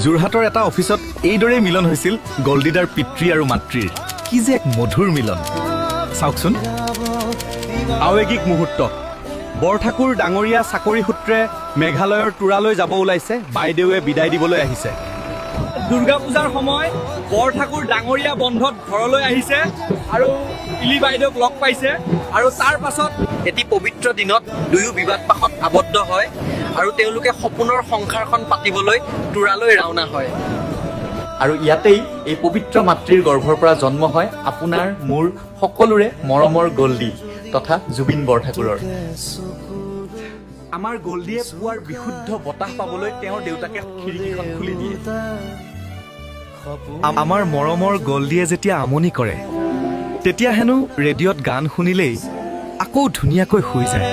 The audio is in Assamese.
যোৰহাটৰ এটা অফিচত এইদৰেই মিলন হৈছিল গল্ডিদাৰ পিতৃ আৰু মাতৃৰ। কি যে এক মধুৰ মিলন, চাওকচোন। আৱেগিক মুহূৰ্ত। বৰঠাকুৰ ডাঙৰীয়া চাকৰি সূত্ৰে মেঘালয়ৰ তুৰালৈ যাব ওলাইছে। বাইদেৱে বিদায় দিবলৈ আহিছে। দুৰ্গা পূজাৰ সময় বৰঠাকুৰ ডাঙৰীয়া বন্ধত ঘৰলৈ আহিছে আৰু ইলি বাইদেউক লগ পাইছে। আৰু তাৰ পাছত এটি পবিত্ৰ দিনত দুয়ো বিবাদ পাশত আবদ্ধ হয় আৰু তেওঁলোকে সপোনৰ সংসাৰখন পাতিবলৈ তুৰালৈ ৰাওনা হয়। আৰু ইয়াতেই এই পবিত্ৰ মাতৃৰ গৰ্ভৰ পৰা জন্ম হয় আপোনাৰ মোৰ সকলোৰে মৰমৰ গল্ডি তথা জুবিন বৰঠাকুৰৰ। আমাৰ গল্ডিয়ে পুৱাৰ বিশুদ্ধ বতাহ পাবলৈ তেওঁৰ দেউতাকে খিৰিকীখন খুলি দিয়ে। আমাৰ মৰমৰ গল্ডিয়ে যেতিয়া আমনি কৰে, তেতিয়া হেনো ৰেডিঅ'ত গান শুনিলেই আকৌ ধুনীয়াকৈ শুই যায়।